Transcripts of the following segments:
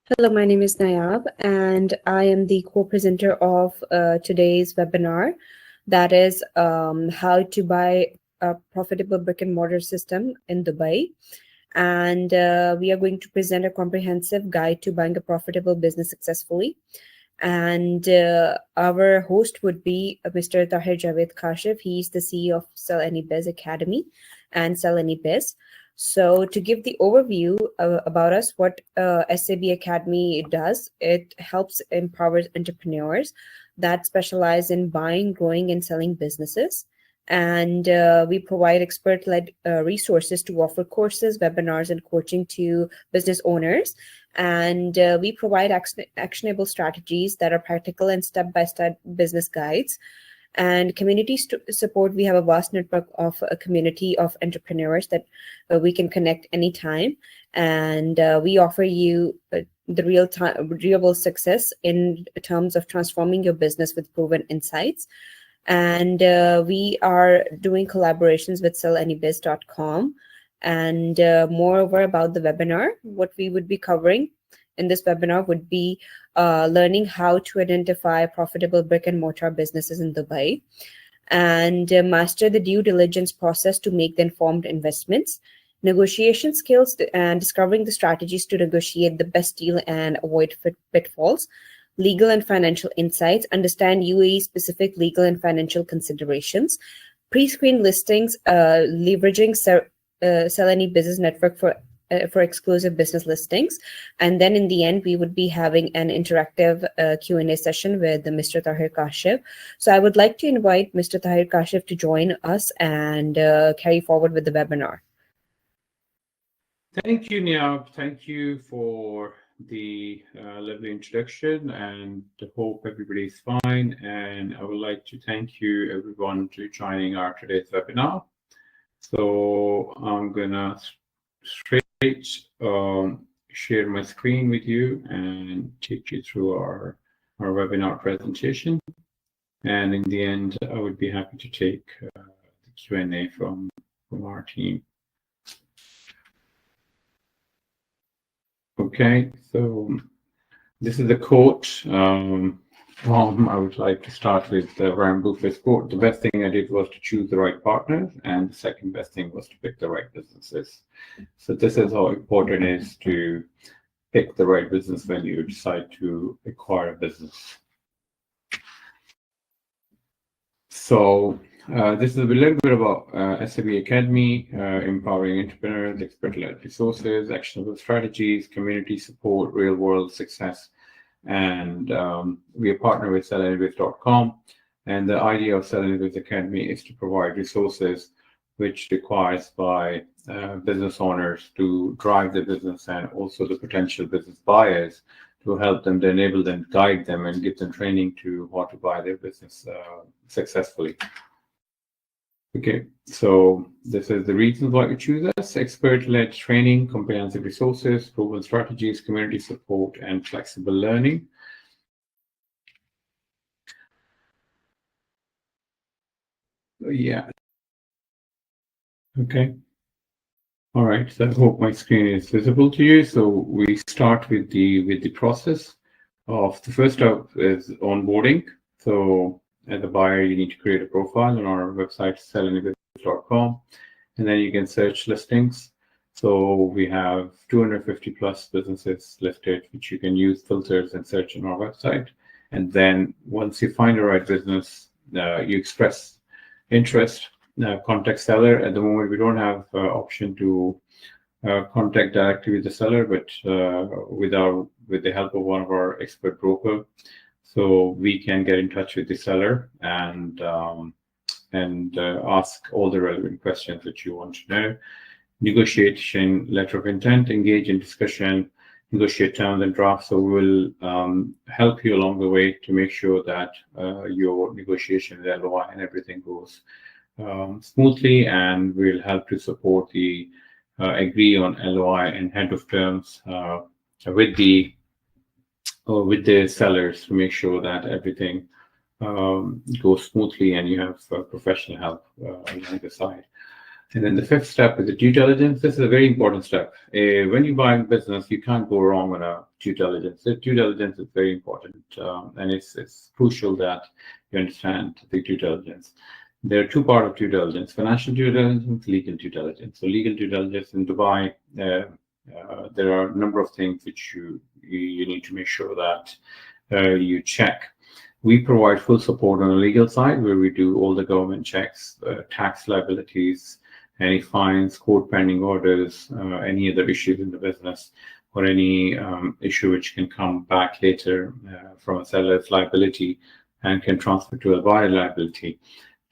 Hello, my name is Nayab, and I am the co-presenter of today's webinar. That is how to buy a profitable brick and mortar system in Dubai. And we are going to present a comprehensive guide to buying a profitable business successfully. And our host would be Mr. Tahir Javed Kashif. He's the CEO of Sell Any Biz Academy and Sell Any Biz. So, to give the overview about us, what SAB Academy does, it helps empower entrepreneurs that specialize in buying, growing, and selling businesses. And we provide expert led resources to offer courses, webinars, and coaching to business owners. And we provide actionable strategies that are practical and step by step business guides. And community support, we have a vast network of a community of entrepreneurs that we can connect anytime. And we offer you the real success in terms of transforming your business with proven insights. And we are doing collaborations with sellannybiz.com. And moreover, about the webinar, what we would be covering in this webinar would be learning how to identify profitable brick and mortar businesses in Dubai, and master the due diligence process to make the informed investments, negotiation skills, and discovering the strategies to negotiate the best deal and avoid pitfalls, legal and financial insights, understand UAE specific legal and financial considerations, pre-screen listings, leveraging Sell Any Business Network for exclusive business listings. And then in the end, we would be having an interactive Q&A session with Mr. Tahir Kashif. So I would like to invite Mr. Tahir Kashif to join us and carry forward with the webinar. Thank you, Niab. Thank you for the lovely introduction, and I hope everybody's fine. And I would like to thank you everyone to joining our today's webinar. So I'm gonna straight share my screen with you and take you through our webinar presentation. And in the end, I would be happy to take the Q&A from our team. Okay, so this is the quote. I would like to start with Warren Buffett's quote. The best thing I did was to choose the right partners, and the second best thing was to pick the right businesses. So this is how important it is to pick the right business when you decide to acquire a business. So this is a little bit about SAB Academy, empowering entrepreneurs, expert-led resources, actionable strategies, community support, real-world success. And we are partnered with sellannybiz.com. And the idea of Sell Any Biz Academy is to provide resources which requires by business owners to drive their business, and also the potential business buyers to help them, to enable them, guide them, and give them training to how to buy their business successfully. Okay, so this is the reasons why you choose us: expert-led training, comprehensive resources, proven strategies, community support, and flexible learning. Yeah. Okay. All right. So I hope my screen is visible to you. So we start with the process of the first step is onboarding. So as a buyer, you need to create a profile on our website, sellannybiz.com, and then you can search listings. So we have 250 plus businesses listed, which you can use filters and search on our website. And then once you find the right business, you express interest, contact seller. At the moment, we don't have option to contact directly with the seller, but with the help of one of our expert broker. So we can get in touch with the seller and ask all the relevant questions that you want to know. Negotiation letter of intent, engage in discussion, negotiate terms and drafts. So we will help you along the way to make sure that your negotiation with LOI and everything goes smoothly, and we'll help to support the agree on LOI and head of terms with the sellers to make sure that everything goes smoothly and you have professional help on the side. And then the fifth step is the due diligence. This is a very important step. When you buy a business, you can't go wrong on a due diligence. The due diligence is very important, and it's crucial that you understand the due diligence. There are two parts of due diligence: financial due diligence, legal due diligence. So legal due diligence in Dubai, there are a number of things which you need to make sure that you check. We provide full support on the legal side, where we do all the government checks, tax liabilities, any fines, court pending orders, any other issues in the business, or any issue which can come back later from a seller's liability and can transfer to a buyer liability,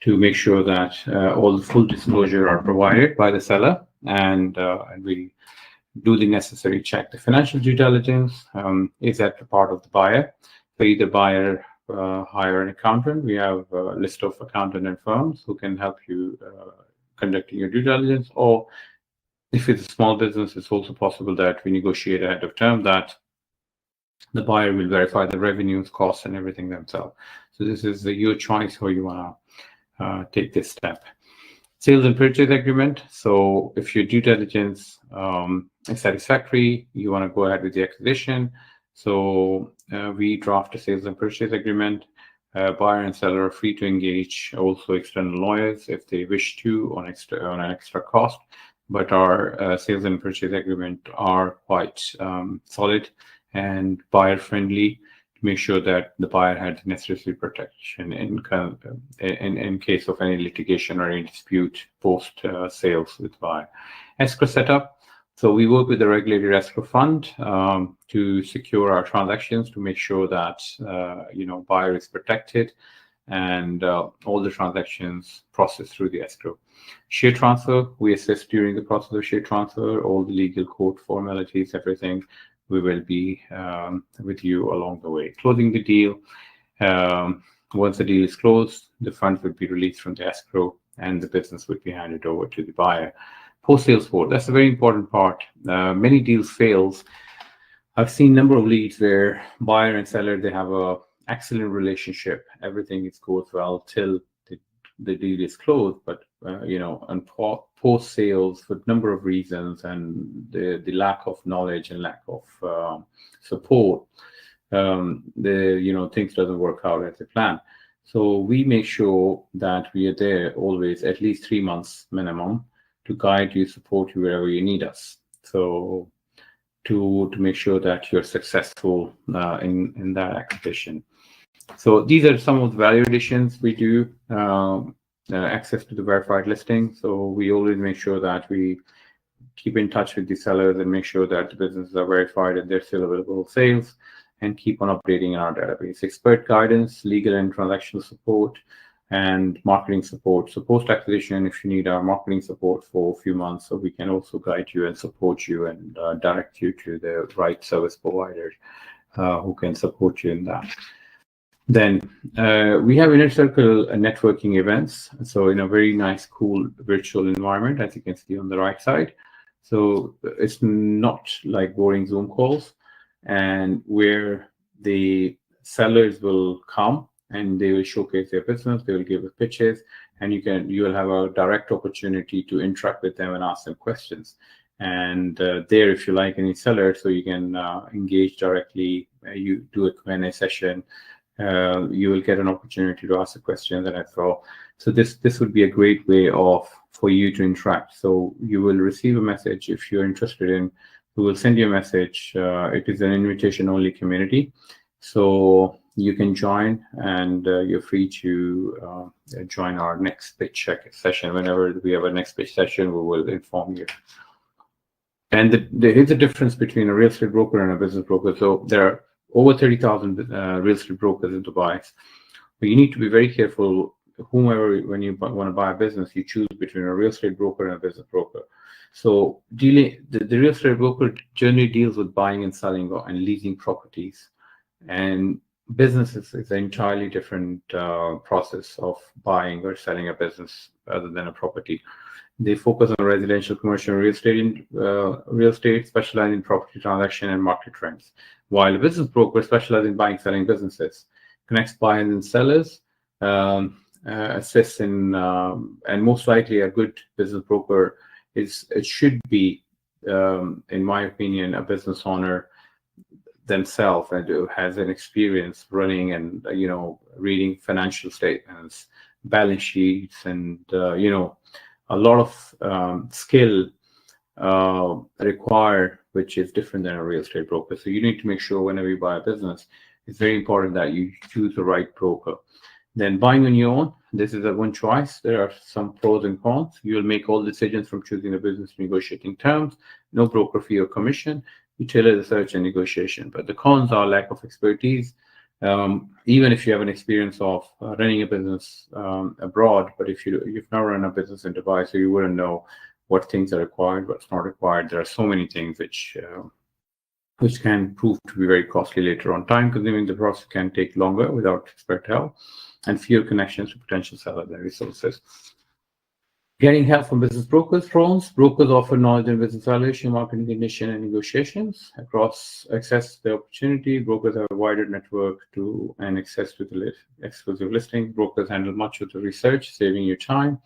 to make sure that all the full disclosure are provided by the seller, and we do the necessary check. The financial due diligence is at the part of the buyer. So either buyer hire an accountant. We have a list of accountant and firms who can help you conducting your due diligence, or if it's a small business, it's also possible that we negotiate ahead of term that the buyer will verify the revenues, costs, and everything themselves. So this is your choice how you want to take this step. Sales and purchase agreement. So if your due diligence is satisfactory, you want to go ahead with the acquisition. So we draft a sales and purchase agreement. Buyer and seller are free to engage also external lawyers if they wish to on an extra cost. But our sales and purchase agreement are quite solid and buyer friendly, to make sure that the buyer had the necessary protection in case of any litigation or any dispute post sales with buyer. Escrow setup. So we work with the regulated escrow fund to secure our transactions, to make sure that buyer is protected, and all the transactions processed through the escrow. Share transfer, we assist during the process of share transfer, all the legal court formalities, everything. We will be with you along the way. Closing the deal. Once the deal is closed, the funds will be released from the escrow and the business will be handed over to the buyer. Post-sale support, that's a very important part. Many deals fails. I've seen a number of leads where buyer and seller, they have a excellent relationship. Everything goes well till the deal is closed, but on post-sales, for a number of reasons, and the lack of knowledge and lack of support, things doesn't work out as they plan. So we make sure that we are there always, at least 3 months minimum, to guide you, support you wherever you need us. So to make sure that you're successful in that acquisition. So these are some of the value additions we do. Access to the verified listing. So we always make sure that we keep in touch with the sellers and make sure that the businesses are verified and they're still available sales, and keep on updating in our database. Expert guidance, legal and transactional support, and marketing support. So post-acquisition, if you need our marketing support for a few months, so we can also guide you and support you and direct you to the right service provider who can support you in that. Then we have inner circle networking events. So in a very nice, cool virtual environment, as you can see on the right side. So it's not like boring Zoom calls, and where the sellers will come and they will showcase their business, they will give pitches, and you will have a direct opportunity to interact with them and ask them questions. And there, if you like any seller, so you can engage directly. You do a Q&A session. You will get an opportunity to ask a question that I throw. So this would be a great way for you to interact. So you will receive a message if you're interested in. We will send you a message. It is an invitation-only community, so you can join, and you're free to join our next pitch session. Whenever we have a next pitch session, we will inform you. And there is a difference between a real estate broker and a business broker. So there are over 30,000 real estate brokers in Dubai. But you need to be very careful. When you want to buy a business, you choose between a real estate broker and a business broker. So the real estate broker generally deals with buying and selling and leasing properties, and businesses is an entirely different process of buying or selling a business other than a property. They focus on residential, commercial, real estate, specializing in property transaction and market trends. While a business broker specializes in buying, selling businesses, connects buyers and sellers, assist in, and most likely a good business broker it should be, in my opinion, a business owner themselves and who has an experience running and reading financial statements, balance sheets, and a lot of skill required, which is different than a real estate broker. So you need to make sure whenever you buy a business, it's very important that you choose the right broker. Then buying on your own, this is a one choice. There are some pros and cons. You will make all decisions from choosing the business, negotiating terms, no broker fee or commission. You tailor the search and negotiation. But the cons are lack of expertise. Even if you have an experience of running a business abroad, but if you've never run a business in Dubai, so you wouldn't know what things are required, what's not required. There are so many things which can prove to be very costly later on. Time consuming, the process can take longer without expert help, and fewer connections to potential sellers and resources. Getting help from business brokers. Pros: brokers offer knowledge in business valuation, marketing condition, and negotiations. Across access to the opportunity, brokers have a wider network to and access to the exclusive listings. Brokers handle much of the research, saving you time.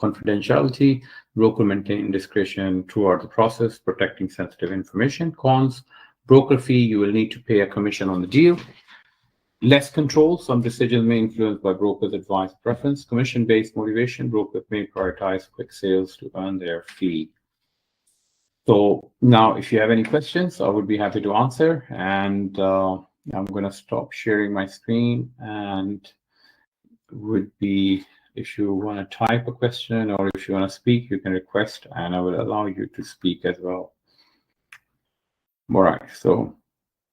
Confidentiality: broker maintain discretion throughout the process, protecting sensitive information. Cons: broker fee, you will need to pay a commission on the deal. Less control, some decisions may influence by brokers' advice preference. Commission-based motivation, brokers may prioritize quick sales to earn their fee. So now, if you have any questions, I would be happy to answer. And I'm going to stop sharing my screen, and would be, if you want to type a question or if you want to speak, you can request, and I will allow you to speak as well. All right, so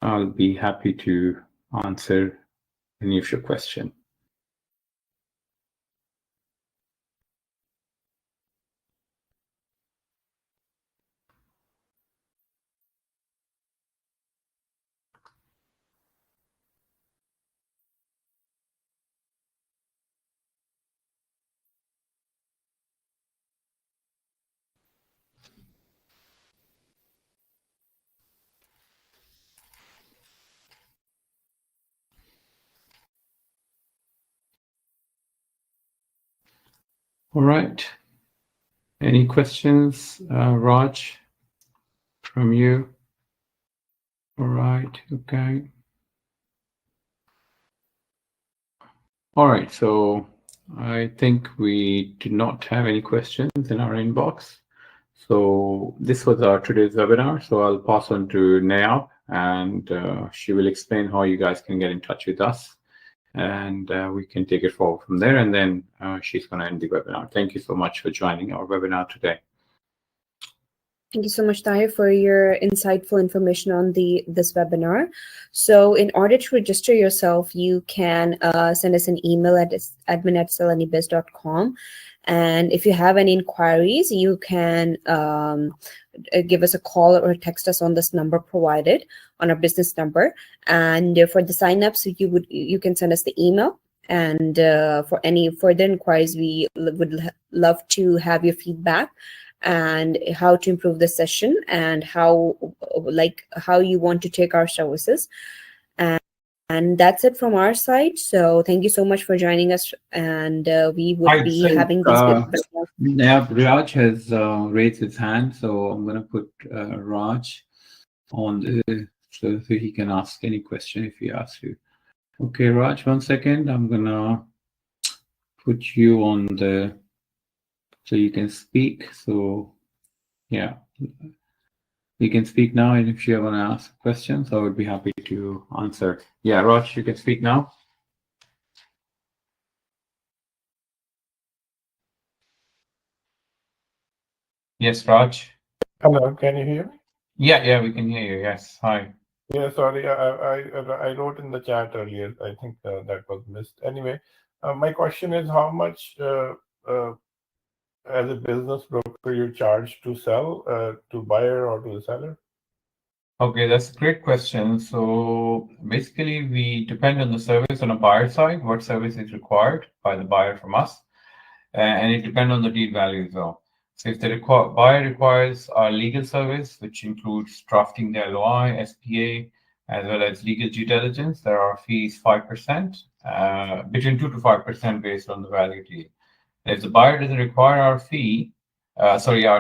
I'll be happy to answer any of your questions. All right. Any questions, Raj, from you? All right. Okay. All right. So I think we do not have any questions in our inbox. So this was our today's webinar. So I'll pass on to Nayab, and she will explain how you guys can get in touch with us, and we can take it forward from there. And then she's going to end the webinar. Thank you so much for joining our webinar today. Thank you so much, Tahir, for your insightful information on this webinar. So in order to register yourself, you can send us an email at admin@salanibiz.com. And if you have any inquiries, you can give us a call or text us on this number provided on our business number. And for the signups, you can send us the email. And for any further inquiries, we would love to have your feedback and how to improve the session and how you want to take our services. And that's it from our side. So thank you so much for joining us, and we would be having these. Yeah, Raj has raised his hand, so I'm going to put Raj on so he can ask any question if he asks you. Okay, Raj, 1 second. I'm going to put you on so you can speak. So yeah, you can speak now, and if you want to ask questions, I would be happy to answer. Yeah, Raj, you can speak now. Yes, Raj. Hello, can you hear me? Yeah, we can hear you. Yes, hi. Yeah, sorry, I wrote in the chat earlier. I think that was missed. Anyway, my question is how much as a business broker you charge to sell to buyer or to the seller? Okay, that's a great question. So basically, we depend on the service on a buyer side, what service is required by the buyer from us, and it depends on the deal value as well. So if the buyer requires our legal service, which includes drafting the LOI, SPA, as well as legal due diligence, there are fees 5%. between 2 to 5% based on the value deal. If the buyer doesn't require our fee, our